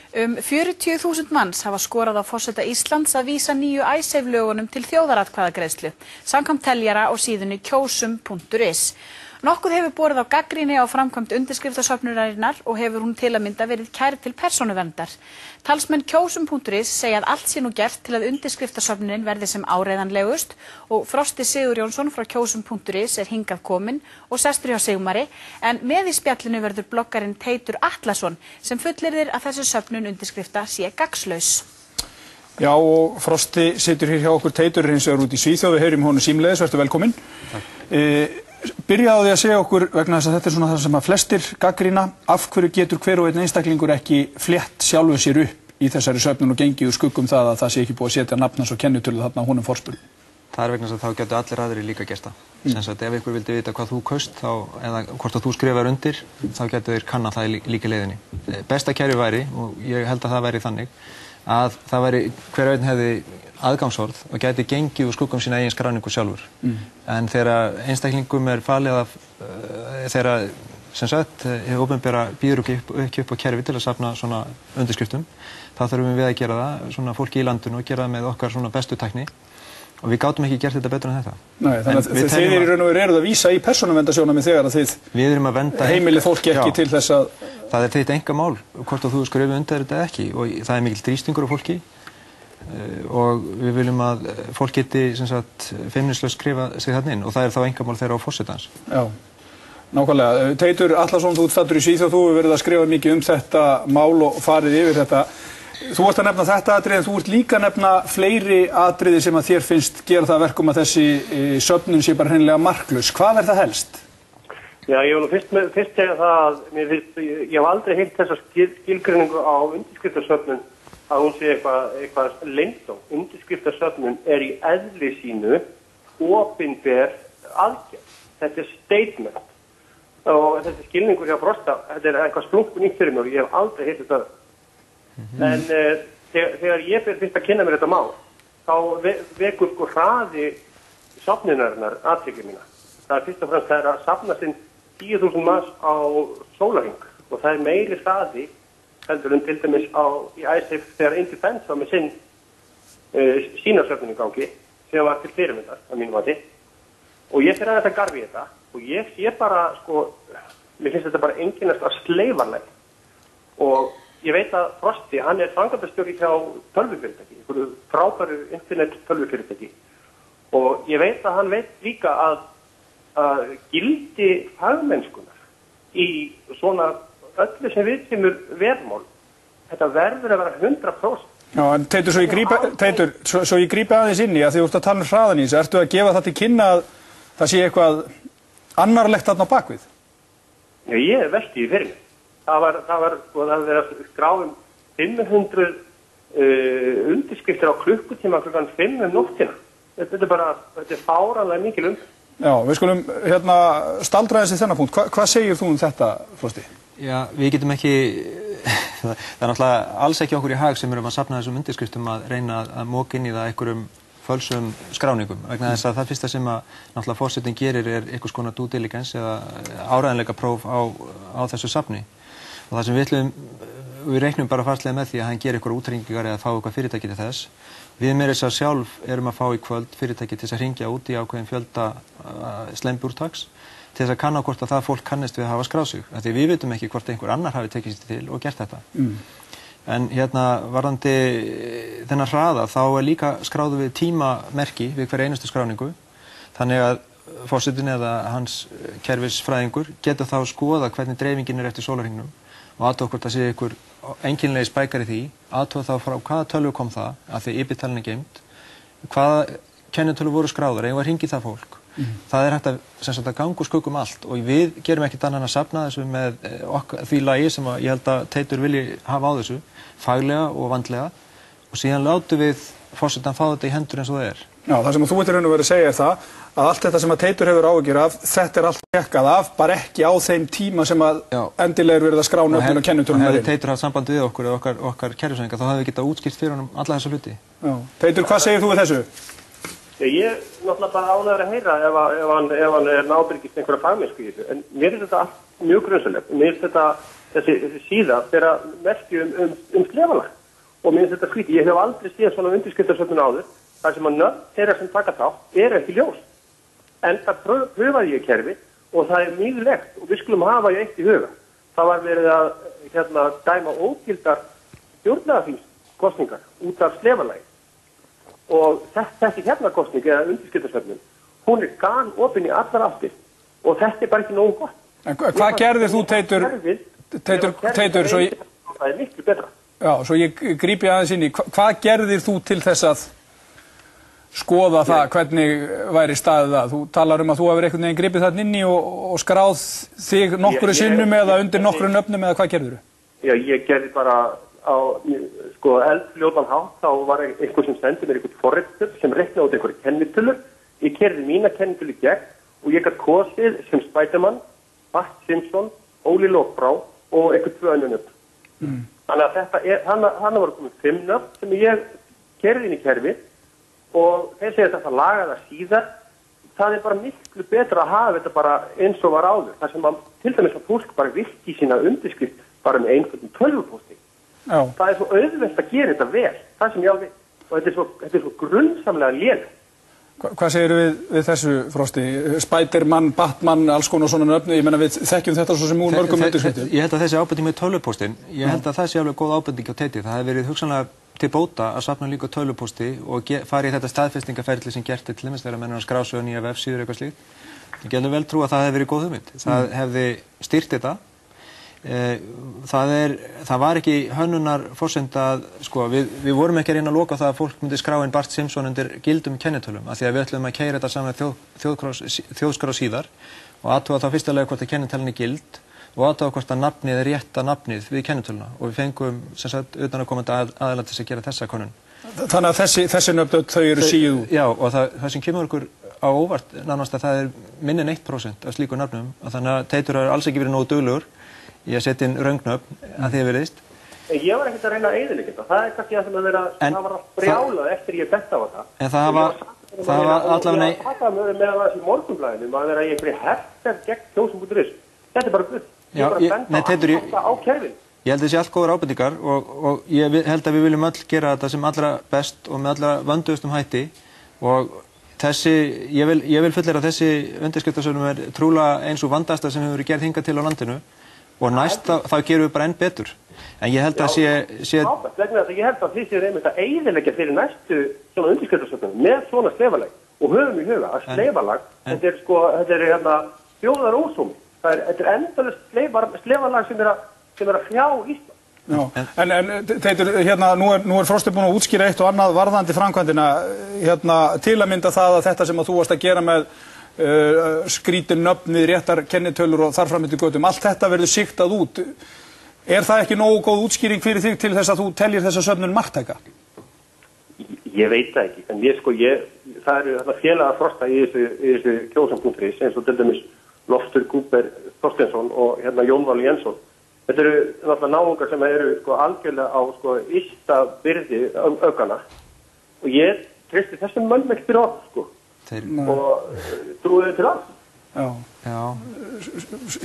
40.000 manns hafa skorað á forseta Íslands að vísa nýju Icesave-lögunum til þjóðaratkvæðagreiðslu, samkvæmt teljara á síðunni kjósum.is. Nokkuð hefur borið á gagnrýni á framkvæmd undirskriftasöfnunarinnar og hefur hún til að mynda verið kærð til persónuverndar. Talsmenn kjósum.is segja að allt sé nú gert til að undirskriftasöfnunin verði sem áreiðanlegust og Frosti Sigurjónsson frá kjósum.is hingað kominn og sestur hjá Sigmari, en með í spjallinu verður bloggarinn Teitur Atlason sem fullyrðir að þessi söfnun undirskrifta sé gagnslaus. Já, og Frosti situr hér hjá okkur. Teitur hins vegar út í Svíþjóð, við heyrum honum símleiðis, verður velkominn. Byrjaðu því að segja okkur, vegna þess að þetta svona það sem að flestir gagnrýna, af hverju getur hver og einn einstaklingur ekki flétt sjálfu sér upp í þessari söfnun og gengið úr skuggum það að það sé ekki búið að setja nafn hans og kennitölu þarna á honum forspurn? Það er vegna þess að þá getur allir aðrir líka gert það. Sem sagt, ef ykkur vildi vita hvað þú kaust eða hvort að þú skrifar undir, þá getur þeir kanna það líka leiðinni. Besta kerfi væri, og ég held að það væri þannig, að það væri hver og einn hefði aðgangsorð og gæti gengið úr skuggum sína eigin skráningu sjálfur. En þegar einstaklingum falið að þegar sem sagt hið opinbera býður ekki upp á kerfi til að safna svona undirskriftum, þá þurfum við að gera það, svona fólki í landinu, og gera það með okkar svona bestu tækni. Og við gátum ekki gert þetta betur en þetta. Nei, þannig að þið í raun og veru eruð að vísa í persónuverndarsjónarmið þegar að þið heimilið fólki ekki til þess að... Það er þitt einkamál, hvort þú skrifir undir þetta ekki, og það er mikill þrýstingur á fólki og við viljum að fólk geti feimnislaust skrifa sig þarna inn og það er þá einkamál þeirra á forsetans. Já, nákvæmlega. Teitur Atlason, þú ert staddur í Svíþjóð, þú hefur verið að skrifa mikið þetta mál og farið yfir þetta. Þú ert að nefna þetta atriði en þú ert líka að nefna fleiri atriði sem að þér finnst gera það verkum að þessi söfnun sé bara hreinlega marklaus. Hvað er það helst? Já, ég vil fyrst segja það að ég hef aldrei heyrt þessa skilgreiningu á undirskriftasöfnun að hún sé eitthvað leyndó. Undirskriftasöfnun í eðli sínu opinber aðgerð. Þetta er statement. Og þessi skilningur hjá Frosta, þetta er eitthvað splunkun nýtt fyrir mér og ég hef aldrei heyrt þetta. En þegar ég fyrir fyrst að kynna mér þetta mál, þá vekur hraði safnunarinnar athygli mína. Það fyrst og fremst að safna sinn 10.000 manns á sólarhring og það er meiri hraði heldur en til dæmis í Icesave þegar Indefense var með sína söfnun í gangi sem var til fyrirmyndar að mínu mati og ég fyrir að þetta garfi þetta og ég sé bara, mér finnst þetta bara einkennast af sleifarlegt og ég veit að Frosti, hann er framkvæmdastjóri hjá tölvufyrirtæki, einhverju frábæru internet tölvufyrirtæki og ég veit að hann veit líka að gildi fagmennskunar í svona öllu sem við kemur verðmál. Þetta verður að vera 100%. Já, en Teitur, svo ég grípi aðeins inn í að því þú ert að tala um hraðan í þessu, ertu að gefa það til kynna að það sé eitthvað annarlegt þarna á bakvið? Já, ég velti í fyrir mig. Það var verið að skráum 500 undirskriftir á klukkutíma klukkan 5 nóttina. Þetta er fáránlega mikil Já, við skulum staldra þessi þennan punkt. Hvað segir þú um þetta, Frosti? Já, við getum ekki, það er náttúrulega alls ekki okkur í hag sem erum að safna þessum undirskriftum að reyna að móka inn í það einhverjum fölsum skráningum. Vegna þess að það fyrsta sem að náttúrulega forsetinn gerir einhvers konar due diligence eða áreiðanleika próf á þessu safni. Og það sem við reiknum bara farslega með því að hann gerir einhverja útrengingar eða fá eitthvað fyrirtæki til þess. Við meira þess að sjálf erum að fá í kvöld fyrirtæki til þess að hringja út í ákveðin fjölda slemmbúrtaks til þess að kanna hvort að það fólk kannist við að hafa skráð sig. Því við vitum ekki hvort einhver annar hafi tekið sér til og gert þetta. En varðandi þennan hraða þá líka skráðu við tímamerki við hver einustu skráningu. Þannig að forsetinn eða hans kerfisfræðingur getur þá skoða hvernig dreifingin eftir sólarhringnum og athuga hvort það sé einhver einkennilegi spækar í því, athuga þá frá hvaða tölvu kom það, af því IP-talinn er geymt, hvaða kennitölu voru skráðar, eigum að hringi það fólk. Það er hægt að ganga úr skuggum allt og við gerum ekkert annað að safna þessu með því lagi sem ég held að Teitur vilji hafa á þessu, faglega og vandlega og síðan látum við forsetann fá þetta í hendur eins og það er. Já, það sem þú ert í raun og veru að segja það að allt þetta sem að Teitur hefur áhyggjur af, þetta allt tekkað af, bara ekki á þeim tíma sem að endilega verið að skrá nöfnin og kennitölum. Hefði Teitur haft samband við okkur eða okkar kerfisvæðinga, þá hefði við getað útskýrt fyrir honum alla þessa hluti. Já. Teitur, hvað segir þú við þessu? Ég náttúrulega bara ánægður að heyra ef hann nábyrgist einhverja fagmennsku í þessu, en mér þetta allt mjög grunnsalegt. Mér þetta þessi síða bera merki slefalag. Og mér finnst þetta skrítið. Ég hef aldrei séð svona undirskriftasöfnun áður, þar sem að nöfn þeirra sem taka þátt ekki ljós. En það pröfaði ég kerfi og það mýðilegt og við skulum hafa eitt í huga. Það var verið að dæma ógildar stjórnlagaþingskosningar út af slefalagi. Og þessi kosning eða undirskriftasöfnun, hún galopin í allar áttir og þetta bara ekki nógu gott. En hvað gerðir þú, Teitur, svo ég... Það miklu betra. Já, svo ég grípi aðeins inn í, hvað gerðir þú til þess að skoða það, hvernig væri staðið það? Þú talar að þú hefur einhvern veginn gripið þarna inn í og skráð þig nokkru sinnum eða undir nokkru nöfnum eða hvað gerðir þú? Já, ég gerði bara á eldfljótan hátt, þá var einhver sem sendi mér einhvern forritur sem reiknaði út einhverju kennitölur. Ég kerði mína kennitölu gegn og ég gat kosið sem Spiderman, Bart Simpson, Óli Lokbrá og einhvern 2 önnur nöfn. Þannig að hann var komið 5 nöfn sem ég kerði inn í kerfi og þeir segja þetta lagaða síðar. Það bara miklu betra að hafa þetta bara eins og var áður. Það sem til dæmis að fólk bara virki sína undirskrift bara með einhvern tölvupósti. Það svo auðvelt að gera þetta vel. Það sem ég á við. Og þetta svo grunnsamlega lélegt. Hvað segir við þessu, Frosti? Spiderman, Batman, alls konar svona nöfn, ég meina við þekkjum þetta svo sem úr mörgum undirskriftum. Ég held að þessi ábending með tölvupóstin, ég held að það sé alveg góð ábending á Teiti. Það hefði verið hugsanlega til bóta að safna líka tölvupósti og fara í þetta staðfestingaferli sem gert til dæmis þegar menn skráð sig á nýja vefsíður eitthvað slíkt. Ég getur vel trú að það hefði verið góð hugmynd. Það hefði stýrt þetta. Það var ekki hönnunar forsenda að, sko, við vorum ekki að reyna að loka það að fólk myndi skrá inn Bart Simpson undir gildum kennitölum, af því að við ætlum að keyra þetta saman þjóðskrá síðar og athuga þá fyrstulega hvort að kennitölan gild og athuga hvort að nafnið rétta nafnið við kennitöluna og við fengum sem sagt utanaðkomandi aðila til að gera þessa könnun. Þannig að þessi nöfn þau eru síðu? Já, og það sem kemur okkur á óvart nánast að það minni en 1% af slíku nafnum, þannig að Teitur har alls ekki verið nógu duglegur í að setja inn röngnöfn að því að veriðist. Ég var ekkert að reyna að eyðileggja þetta. Það kannski það sem það var að brjálað eftir ég betta á þetta. En það var allavega... Ég var að með það í Morgunblaðinu að vera í einhverju herferð gegn kjósum.is. Þetta bara gull. Ég var að benda á kerfin. Ég held að þessi allt góðar ábendingar og ég held að við viljum öll gera þetta sem allra best og með allra vönduðustum hætti og ég vil fullera að þessi undirskriftasöfnun trúlega eins og vandasta sem hefur verið gerð hingað til á landinu. Og næst þá gerum við bara enn betur. En ég held að sé... Ég held að þið séu einmitt að eyðileggja fyrir næstu svona undirskriftasöfnun með svona slefalag. Og höfum í huga að slefalag, þetta er þjóðarósómi. Þetta endalaust slefalag sem er að hrjá Ísland. Já, en Teitur, nú Frosti búinn að útskýra eitt og annað varðandi framkvæmdina, til að mynda það að þetta sem að þú varst að gera með skrítin nöfn við réttar kennitölur og þar fram eftir götum, allt þetta verður sigtað út. Er það ekki nógu góð útskýring fyrir þig til þess að þú teljir þessa söfnun marktæka? Ég veit það ekki, en það eru félagar Frosta í þessu kjósum.is eins og til dæmis Loftur Gúber Þorsteinsson og Jón Valur Jensson. Þetta eru náttúrulega náungar sem eru algjörlega á ysta byrði öfgana og ég treysti þessum mönnum ekki fyrir okkur, og trúið til allt. Já.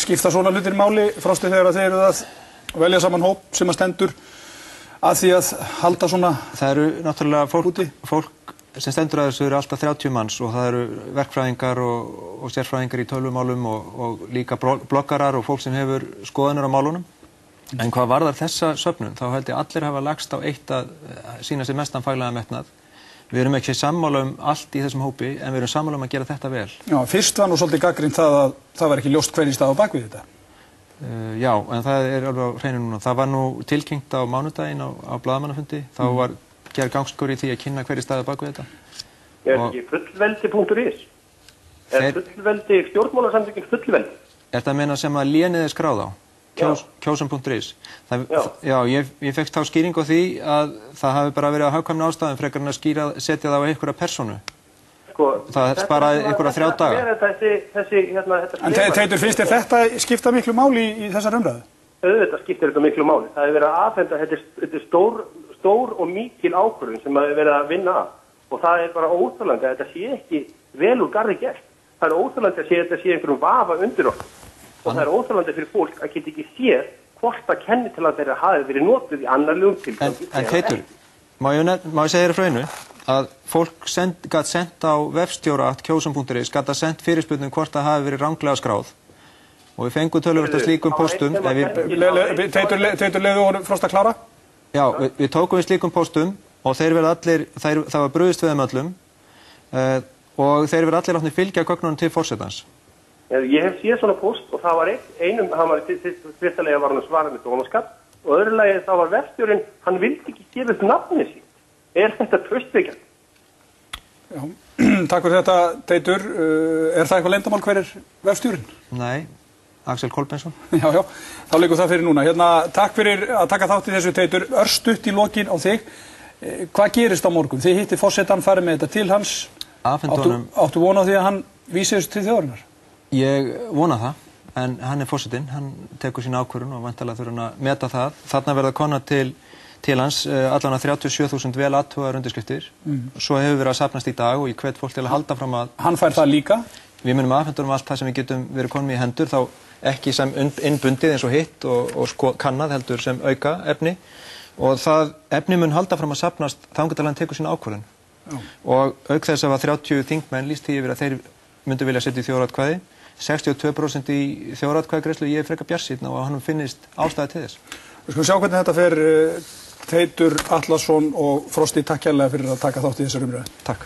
Skipta svona hlutir máli, Frosti, þegar þeir eru að velja saman hóp sem að stendur að því að halda svona... Það eru náttúrulega fólk sem stendur að þessu eru alltaf 30 manns og það eru verkfræðingar og sérfræðingar í tölvumálum og líka bloggarar og fólk sem hefur skoðanir á málunum. En hvað varðar þessa söfnun, þá held ég allir hafa lagst á eitt að sína sér mestan faglega metnað. Við erum ekki sammála allt í þessum hópi, en við erum sammála að gera þetta vel. Já, fyrst var nú svolítið gagnrýnt það að það var ekki ljóst hvernig stað á bakvið þetta. Já, en það er alveg á hreinu núna. Það var nú tilkynnt á mánudaginn á blaðamannafundi. Þá var gerð gangskur í því að kynna hvernig stað á bakvið þetta. Er ekki fullveldi.is? Er fullveldi stjórnmálasamtökin fullveldi? Er þetta að meina sem að lénið er skráð á? Kjósum.is. Já, ég fekk þá skýringu á því að það hafi bara verið að hagkvæmni ástæðum frekar en að setja það á einhverja persónu. Það sparaði einhverja 3 daga. En Teitur, finnst þér þetta skipta miklu máli í þessar umræðu? Auðvitað skiptir þetta miklu máli. Það hefur verið að afhenda, þetta er stór og mikil ákvörðun sem hefur verið að vinna að. Og það er bara óþolandi að þetta sé ekki vel úr garði gert. Það er óþolandi að þetta sé einhverjum vafa undir okkur. Og það er óþolandi fyrir fólk að geta ekki séð hvort að kennitala þeirra hafi verið notuð í annarlegum tilgangi. En Teitur, má ég segja þér frá einu að fólk gat sent á vefstjóra@kjósum.is gat að sent fyrirspurnum hvort það hafi verið ranglega skráð og við fengum töluvert af slíkum póstum. Teitur, leiðu honum Frost að klára? Já, við tókum við slíkum póstum og þeir verða allir, það var brugðist við þeim öllum og þeir verða allir látnir fylgja gögnunum til forsetans. Ég hef séð svona póst og það var hann var fyrstulega var hann að svara með dónaskap og öðrulega þá var vefstjórinn, hann vildi ekki gefa upp nafni sín. Þetta traustveikjandi? Já, takk fyrir þetta, Teitur. Er það eitthvað leyndamál hver vefstjórinn? Nei, Axel Kolbeinsson. Já, þá liggur það fyrir núna. Takk fyrir að taka þátt í þessu, Teitur. Örstutt í lokin á þig. Hvað gerist á morgun? Þið hitti forsetann, farið með þetta til hans. Áttu vona á því að hann vísi þessu til þjóðarinnar? Ég vona það, en hann forsetinn, hann tekur sína ákvörðun og væntanlega þurfa hann að meta það. Þarna verða kona til hans allan að 37.000 vel athugaðar undirskriftir. Svo hefur verið að safnast í dag og ég hvet fólk til að halda fram að... Hann fær það líka? Við munum afhenda allt það sem við getum verið konum í hendur, þá ekki sem innbundið eins og hitt og kannað heldur sem auka efni. Og það efni mun halda fram að safnast þangað til hann tekur sína ákvörðun. Og auk þess að 30 þingmenn lýst því yfir að þeir myndu vilja setja í þjóðaratkvæði. 62% í þjóðaratkvæðagreiðslu, ég frekar bjartsýnn á að hann finnist ástæða til þess. Við skulum sjá hvernig þetta fer. Teitur Atlason og Frosti, takk kærlega fyrir að taka þátt í þessari umræðu. Takk.